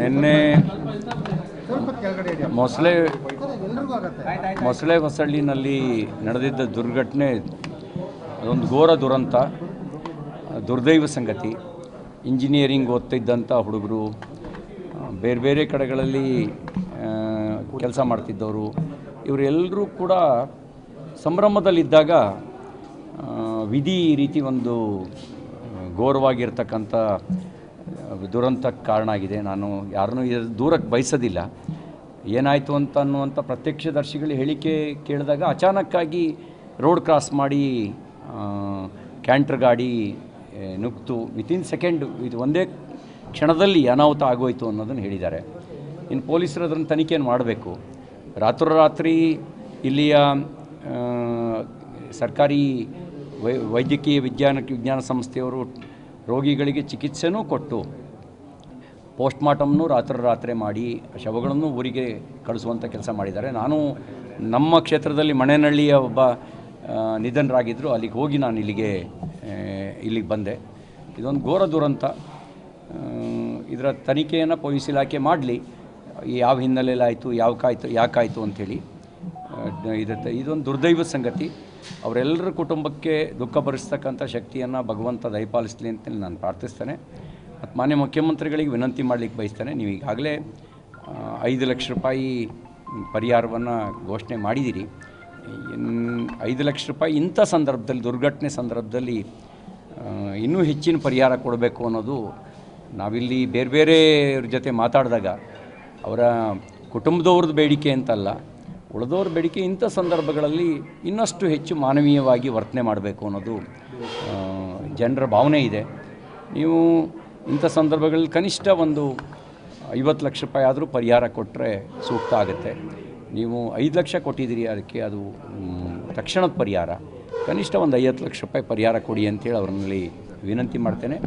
ನಿನ್ನೆ ಮೊಸಳೆ ಹೊಸಳ್ಳಿನಲ್ಲಿ ನಡೆದಿದ್ದ ದುರ್ಘಟನೆ ಅದೊಂದು ಘೋರ ದುರಂತ, ದುರ್ದೈವ ಸಂಗತಿ. ಇಂಜಿನಿಯರಿಂಗ್ ಓದ್ತಿದ್ದಂಥ ಹುಡುಗರು, ಬೇರೆ ಬೇರೆ ಕಡೆಗಳಲ್ಲಿ ಕೆಲಸ ಮಾಡ್ತಿದ್ದವರು, ಇವರೆಲ್ಲರೂ ಕೂಡ ಸಂಭ್ರಮದಲ್ಲಿದ್ದಾಗ ವಿಧಿ ಈ ರೀತಿ ಒಂದು ಘೋರವಾಗಿರ್ತಕ್ಕಂಥ ದುರಂತಕ್ಕೆ ಕಾರಣ ಆಗಿದೆ. ನಾನು ಯಾರನ್ನೂ ದೂರಕ್ಕೆ ಬಯಸೋದಿಲ್ಲ. ಏನಾಯಿತು ಅನ್ನುವಂಥ ಪ್ರತ್ಯಕ್ಷದರ್ಶಿಗಳ ಹೇಳಿಕೆ ಕೇಳಿದಾಗ ಅಚಾನಕ್ಕಾಗಿ ರೋಡ್ ಕ್ರಾಸ್ ಮಾಡಿ ಕ್ಯಾಂಟರ್ ಗಾಡಿ ನುಗ್ತು. ವಿತಿನ್ ಸೆಕೆಂಡ್, ಇದು ಒಂದೇ ಕ್ಷಣದಲ್ಲಿ ಅನಾಹುತ ಆಗೋಯಿತು ಅನ್ನೋದನ್ನು ಹೇಳಿದ್ದಾರೆ. ಇನ್ನು ಪೊಲೀಸರು ಅದನ್ನು ತನಿಖೆಯನ್ನು ಮಾಡಬೇಕು. ರಾತ್ರೋರಾತ್ರಿ ಇಲ್ಲಿಯ ಸರ್ಕಾರಿ ವೈದ್ಯಕೀಯ ವಿಜ್ಞಾನ ಸಂಸ್ಥೆಯವರು ರೋಗಿಗಳಿಗೆ ಚಿಕಿತ್ಸೆನೂ ಕೊಟ್ಟು ಪೋಸ್ಟ್ಮಾರ್ಟಮ್ನೂ ರಾತ್ರೋರಾತ್ರಿ ಮಾಡಿ ಶವಗಳನ್ನು ಊರಿಗೆ ಕಳಿಸುವಂಥ ಕೆಲಸ ಮಾಡಿದ್ದಾರೆ. ನಾನು ನಮ್ಮ ಕ್ಷೇತ್ರದಲ್ಲಿ ಮಣೇನಹಳ್ಳಿಯ ಒಬ್ಬ ನಿಧನರಾಗಿದ್ದರು, ಅಲ್ಲಿಗೆ ಹೋಗಿ ನಾನು ಇಲ್ಲಿಗೆ ಬಂದೆ. ಇದೊಂದು ಘೋರ ದುರಂತ. ಇದರ ತನಿಖೆಯನ್ನು ಪೊಲೀಸ್ ಇಲಾಖೆ ಮಾಡಲಿ, ಯಾವ ಹಿನ್ನೆಲೆಯಲ್ಲಿ ಆಯಿತು, ಯಾಕಾಯಿತು ಅಂಥೇಳಿ. ಇದೊಂದು ದುರ್ದೈವ ಸಂಗತಿ. ಅವರೆಲ್ಲರ ಕುಟುಂಬಕ್ಕೆ ದುಃಖ ಭರಿಸ್ತಕ್ಕಂಥ ಶಕ್ತಿಯನ್ನು ಭಗವಂತ ದಯಪಾಲಿಸಲಿ ಅಂತೇಳಿ ನಾನು ಪ್ರಾರ್ಥಿಸ್ತೇನೆ. ಮತ್ತು ಮಾನ್ಯ ಮುಖ್ಯಮಂತ್ರಿಗಳಿಗೆ ವಿನಂತಿ ಮಾಡಲಿಕ್ಕೆ ಬಯಸ್ತೇನೆ. ನೀವು ಈಗಾಗಲೇ 5 ಲಕ್ಷ ರೂಪಾಯಿ ಪರಿಹಾರವನ್ನು ಘೋಷಣೆ ಮಾಡಿದ್ದೀರಿ. 5 ಲಕ್ಷ ರೂಪಾಯಿ ಇಂಥ ಸಂದರ್ಭದಲ್ಲಿ, ದುರ್ಘಟನೆ ಸಂದರ್ಭದಲ್ಲಿ ಇನ್ನೂ ಹೆಚ್ಚಿನ ಪರಿಹಾರ ಕೊಡಬೇಕು ಅನ್ನೋದು ನಾವಿಲ್ಲಿ ಬೇರೆ ಬೇರೆಯವ್ರ ಜೊತೆ ಮಾತಾಡಿದಾಗ ಅವರ ಕುಟುಂಬದವ್ರದ್ದು ಬೇಡಿಕೆ ಅಂತಲ್ಲ, ಉಳಿದವ್ರ ಬೇಡಿಕೆ ಇಂಥ ಸಂದರ್ಭಗಳಲ್ಲಿ ಇನ್ನಷ್ಟು ಹೆಚ್ಚು ಮಾನವೀಯವಾಗಿ ವರ್ತನೆ ಮಾಡಬೇಕು ಅನ್ನೋದು ಜನರ ಭಾವನೆ ಇದೆ. ನೀವು ಇಂಥ ಸಂದರ್ಭಗಳಲ್ಲಿ ಕನಿಷ್ಠ ಒಂದು 50 ಲಕ್ಷ ರೂಪಾಯಿ ಆದರೂ ಪರಿಹಾರ ಕೊಟ್ಟರೆ ಸೂಕ್ತ ಆಗುತ್ತೆ. ನೀವು 5 ಲಕ್ಷ ಕೊಟ್ಟಿದ್ದೀರಿ, ಅದಕ್ಕೆ ಅದು ತಕ್ಷಣದ ಪರಿಹಾರ. ಕನಿಷ್ಠ ಒಂದು 50 ಲಕ್ಷ ರೂಪಾಯಿ ಪರಿಹಾರ ಕೊಡಿ ಅಂತೇಳಿ ಅವ್ರಲ್ಲಿ ವಿನಂತಿ ಮಾಡ್ತೇನೆ.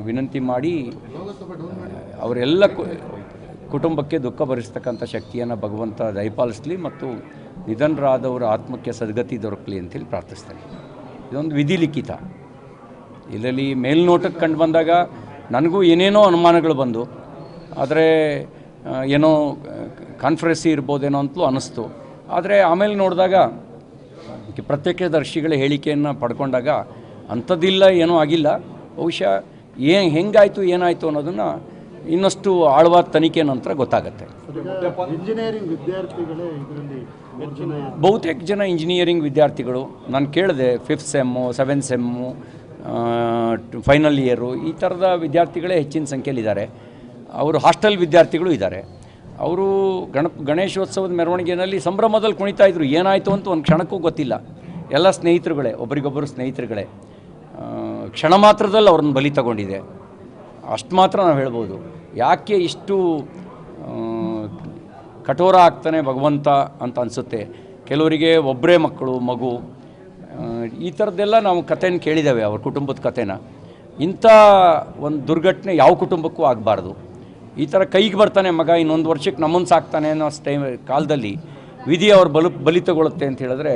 ವಿನಂತಿ ಮಾಡಿ ಅವರೆಲ್ಲ ಕುಟುಂಬಕ್ಕೆ ದುಃಖ ಭರಿಸ್ತಕ್ಕಂಥ ಶಕ್ತಿಯನ್ನು ಭಗವಂತ ದಯಪಾಲಿಸಲಿ ಮತ್ತು ನಿಧನರಾದವರ ಆತ್ಮಕ್ಕೆ ಸದ್ಗತಿ ದೊರಕಲಿ ಅಂತೇಳಿ ಪ್ರಾರ್ಥಿಸ್ತೇನೆ. ಇದೊಂದು ವಿಧಿ ಲಿಖಿತ. ಇದರಲ್ಲಿ ಮೇಲ್ನೋಟಕ್ಕೆ ಕಂಡು ಬಂದಾಗ ನನಗೂ ಏನೇನೋ ಅನುಮಾನಗಳು ಬಂದು, ಆದರೆ ಏನೋ ಕಾನ್ಫರೆನ್ಸಿ ಇರ್ಬೋದೇನೋ ಅಂತಲೂ ಅನ್ನಿಸ್ತು. ಆದರೆ ಆಮೇಲೆ ನೋಡಿದಾಗ ಪ್ರತ್ಯಕ್ಷದರ್ಶಿಗಳ ಹೇಳಿಕೆಯನ್ನು ಪಡ್ಕೊಂಡಾಗ ಅಂಥದ್ದಿಲ್ಲ, ಏನೂ ಆಗಿಲ್ಲ. ಬಹುಶಃ ಹೆಂಗಾಯಿತು ಏನಾಯಿತು ಅನ್ನೋದನ್ನು ಇನ್ನಷ್ಟು ಆಳವಾದ ತನಿಖೆ ನಂತರ ಗೊತ್ತಾಗುತ್ತೆ. ಇಂಜಿನಿಯರಿಂಗ್ ವಿದ್ಯಾರ್ಥಿಗಳೇ ಇದರಲ್ಲಿ ಬಹುತೇಕ ಜನ ಇಂಜಿನಿಯರಿಂಗ್ ವಿದ್ಯಾರ್ಥಿಗಳು ನಾನು ಕೇಳಿದೆ. 5th sem, 7th sem, final year, ಈ ಥರದ ವಿದ್ಯಾರ್ಥಿಗಳೇ ಹೆಚ್ಚಿನ ಸಂಖ್ಯೆಯಲ್ಲಿದ್ದಾರೆ. ಅವರು ಹಾಸ್ಟೆಲ್ ವಿದ್ಯಾರ್ಥಿಗಳು ಇದ್ದಾರೆ. ಅವರು ಗಣೇಶೋತ್ಸವದ ಮೆರವಣಿಗೆಯಲ್ಲಿ ಸಂಭ್ರಮದಲ್ಲಿ ಕುಣಿತಾ ಇದ್ರು. ಏನಾಯಿತು ಅಂತ ಒಂದು ಕ್ಷಣಕ್ಕೂ ಗೊತ್ತಿಲ್ಲ. ಎಲ್ಲ ಸ್ನೇಹಿತರುಗಳೇ, ಒಬ್ರಿಗೊಬ್ಬರು ಸ್ನೇಹಿತರುಗಳೇ. ಕ್ಷಣ ಮಾತ್ರದಲ್ಲಿ ಅವ್ರನ್ನ ಬಲಿ ತಗೊಂಡಿದೆ, ಅಷ್ಟು ಮಾತ್ರ ನಾವು ಹೇಳ್ಬೋದು. ಯಾಕೆ ಇಷ್ಟು ಕಠೋರ ಆಗ್ತಾನೆ ಭಗವಂತ ಅಂತ ಅನಿಸುತ್ತೆ. ಕೆಲವರಿಗೆ ಒಬ್ಬರೇ ಮಗು, ಈ ಥರದ್ದೆಲ್ಲ ನಾವು ಕಥೆನ ಕೇಳಿದ್ದೇವೆ, ಅವ್ರ ಕುಟುಂಬದ ಕಥೆನ. ಇಂಥ ಒಂದು ದುರ್ಘಟನೆ ಯಾವ ಕುಟುಂಬಕ್ಕೂ ಆಗಬಾರ್ದು. ಈ ಥರ ಕೈಗೆ ಬರ್ತಾನೆ ಮಗ, ಇನ್ನೊಂದು ವರ್ಷಕ್ಕೆ ನಮ್ಮನ್ನು ಸಾಕ್ತಾನೆ ಅನ್ನೋ ಕಾಲದಲ್ಲಿ ವಿಧಿ ಅವ್ರ ಬಲಿ ತಗೊಳುತ್ತೆ ಅಂತ ಹೇಳಿದ್ರೆ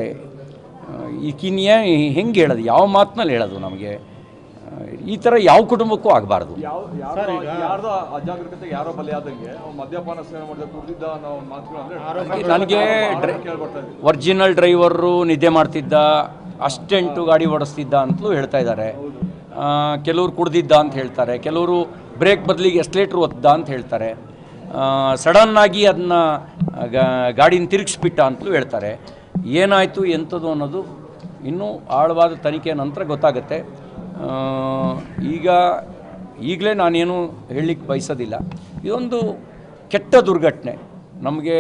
ಈಕಿನ್ಯ ಹೆಂಗೆ ಹೇಳೋದು, ಯಾವ ಮಾತಿನಲ್ಲಿ ಹೇಳೋದು ನಮಗೆ? ಈ ಥರ ಯಾವ ಕುಟುಂಬಕ್ಕೂ ಆಗಬಾರ್ದು. ನನಗೆ ಒರಿಜಿನಲ್ ಡ್ರೈವರು ನಿದ್ದೆ ಮಾಡ್ತಿದ್ದ, ಅಸ್ಟೆಂಟು ಗಾಡಿ ಓಡಿಸ್ತಿದ್ದ ಅಂತಲೂ ಹೇಳ್ತಾ ಇದ್ದಾರೆ. ಕೆಲವರು ಕುಡ್ದಿದ್ದ ಅಂತ ಹೇಳ್ತಾರೆ, ಕೆಲವರು ಬ್ರೇಕ್ ಬದಲಿಗೆ ಎಸ್ಲೇಟ್ರ್ ಒತ್ತದ ಅಂತ ಹೇಳ್ತಾರೆ, ಸಡನ್ನಾಗಿ ಅದನ್ನ ಗಾಡಿನ ತಿರುಗಿಸ್ಬಿಟ್ಟ ಅಂತಲೂ ಹೇಳ್ತಾರೆ. ಏನಾಯಿತು ಎಂಥದ್ದು ಅನ್ನೋದು ಇನ್ನೂ ಆಳವಾದ ತನಿಖೆ ನಂತರ ಗೊತ್ತಾಗುತ್ತೆ. ಈಗಲೇ ನಾನೇನು ಹೇಳಲಿಕ್ಕೆ ಬಯಸೋದಿಲ್ಲ. ಇದೊಂದು ಕೆಟ್ಟ ದುರ್ಘಟನೆ. ನಮಗೆ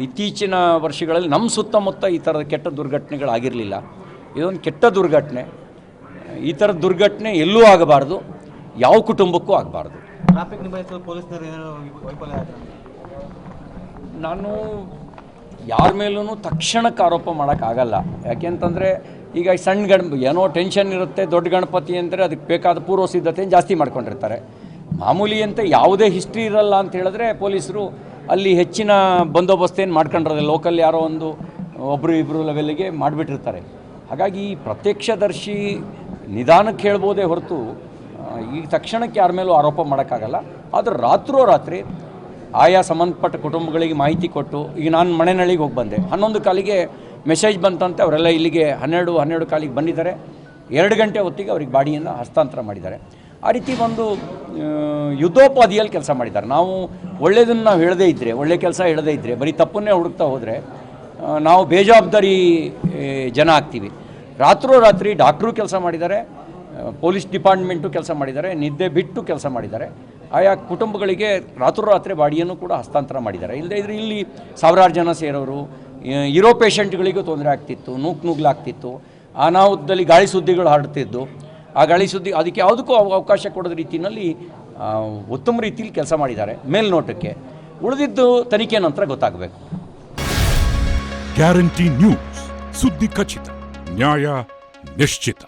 ಇತ್ತೀಚಿನ ವರ್ಷಗಳಲ್ಲಿ ನಮ್ಮ ಸುತ್ತಮುತ್ತ ಈ ಥರದ ಕೆಟ್ಟ ದುರ್ಘಟನೆಗಳಾಗಿರಲಿಲ್ಲ. ಇದೊಂದು ಕೆಟ್ಟ ದುರ್ಘಟನೆ. ಈ ಥರದ ದುರ್ಘಟನೆ ಎಲ್ಲೂ ಆಗಬಾರ್ದು, ಯಾವ ಕುಟುಂಬಕ್ಕೂ ಆಗಬಾರ್ದು. ಟ್ರಾಫಿಕ್ ನಿಭಾಯಿಸಲು ಪೊಲೀಸರು ವೈಫಲ್ಯ ಆಯ್ತು. ನಾನು ಯಾರ ಮೇಲೂ ತಕ್ಷಣಕ್ಕೆ ಆರೋಪ ಮಾಡೋಕ್ಕಾಗಲ್ಲ. ಯಾಕೆಂತಂದರೆ ಈಗ ಸಣ್ಣ ಏನೋ ಟೆನ್ಷನ್ ಇರುತ್ತೆ. ದೊಡ್ಡ ಗಣಪತಿ ಅಂದರೆ ಅದಕ್ಕೆ ಬೇಕಾದ ಪೂರ್ವ ಸಿದ್ಧತೆಯನ್ನು ಜಾಸ್ತಿ ಮಾಡ್ಕೊಂಡಿರ್ತಾರೆ. ಮಾಮೂಲಿ ಅಂತ ಯಾವುದೇ ಹಿಸ್ಟ್ರಿ ಇರಲ್ಲ ಅಂತ ಹೇಳಿದ್ರೆ ಪೊಲೀಸರು ಅಲ್ಲಿ ಹೆಚ್ಚಿನ ಬಂದೋಬಸ್ತೇನು ಮಾಡ್ಕೊಂಡಿರೋದು, ಲೋಕಲ್ ಯಾರೋ ಒಬ್ಬರು ಇಬ್ಬರು ಲೆವೆಲ್ಗೆ ಮಾಡಿಬಿಟ್ಟಿರ್ತಾರೆ. ಹಾಗಾಗಿ ಪ್ರತ್ಯಕ್ಷದರ್ಶಿ ನಿಧಾನಕ್ಕೆ ಹೇಳ್ಬೋದೇ ಹೊರತು ಈಗ ತಕ್ಷಣಕ್ಕೆ ಯಾರ ಮೇಲೂ ಆರೋಪ ಮಾಡೋಕ್ಕಾಗಲ್ಲ. ಆದರೆ ರಾತ್ರೋರಾತ್ರಿ ಆಯಾ ಸಂಬಂಧಪಟ್ಟ ಕುಟುಂಬಗಳಿಗೆ ಮಾಹಿತಿ ಕೊಟ್ಟು, ಈಗ ನಾನು ಮನೆನಳ್ಳಿಗೆ ಹೋಗಿ ಬಂದೆ, 11 ಕಾಲಿಗೆ ಮೆಸೇಜ್ ಬಂತಂತೆ, ಅವರೆಲ್ಲ ಇಲ್ಲಿಗೆ 12 ಕಾಲಿಗೆ ಬಂದಿದ್ದಾರೆ. 2 ಗಂಟೆ ಹೊತ್ತಿಗೆ ಅವ್ರಿಗೆ ಬಾಡಿಯನ್ನು ಹಸ್ತಾಂತರ ಮಾಡಿದ್ದಾರೆ. ಆ ರೀತಿ ಒಂದು ಯುದ್ಧೋಪಾದಿಯಲ್ಲಿ ಕೆಲಸ ಮಾಡಿದ್ದಾರೆ. ನಾವು ಒಳ್ಳೆಯದನ್ನು ನಾವು ಹೇಳದೇ ಇದ್ದರೆ, ಒಳ್ಳೆ ಕೆಲಸ ಹೇಳದೇ ಇದ್ದರೆ, ಬರೀ ತಪ್ಪನ್ನೇ ಹುಡುಕ್ತಾ ಹೋದರೆ ನಾವು ಬೇಜವಾಬ್ದಾರಿ ಜನ ಆಗ್ತೀವಿ. ರಾತ್ರೋರಾತ್ರಿ ಡಾಕ್ಟ್ರು ಕೆಲಸ ಮಾಡಿದ್ದಾರೆ, ಪೊಲೀಸ್ ಡಿಪಾರ್ಟ್ಮೆಂಟು ಕೆಲಸ ಮಾಡಿದ್ದಾರೆ, ನಿದ್ದೆ ಬಿಟ್ಟು ಕೆಲಸ ಮಾಡಿದ್ದಾರೆ. ಆಯಾ ಕುಟುಂಬಗಳಿಗೆ ರಾತ್ರೋರಾತ್ರಿ ಬಾಡಿಯನ್ನು ಕೂಡ ಹಸ್ತಾಂತರ ಮಾಡಿದ್ದಾರೆ. ಇಲ್ಲದೇ ಇದ್ರೆ ಇಲ್ಲಿ ಸಾವಿರಾರು ಜನ ಸೇರೋರು, ಇರೋ ಪೇಷಂಟ್ಗಳಿಗೂ ತೊಂದರೆ ಆಗ್ತಿತ್ತು, ನುಗ್ಲಾಗ್ತಿತ್ತು, ಅನಾಹುತದಲ್ಲಿ ಗಾಳಿ ಸುದ್ದಿಗಳು ಹರಡ್ತಿದ್ದು. ಆ ಗಾಳಿ ಸುದ್ದಿ ಅದಕ್ಕೆ ಯಾವುದಕ್ಕೂ ಅವಕಾಶ ಕೊಡೋದ ರೀತಿಯಲ್ಲಿ ಉತ್ತಮ ರೀತಿಯಲ್ಲಿ ಕೆಲಸ ಮಾಡಿದ್ದಾರೆ ಮೇಲ್ನೋಟಕ್ಕೆ. ಉಳಿದಿದ್ದು ತನಿಖೆ ನಂತರ ಗೊತ್ತಾಗಬೇಕು. ಗ್ಯಾರಂಟಿ ನ್ಯೂಸ್, ಸುದ್ದಿ ಖಚಿತ, ನ್ಯಾಯ ನಿಶ್ಚಿತ.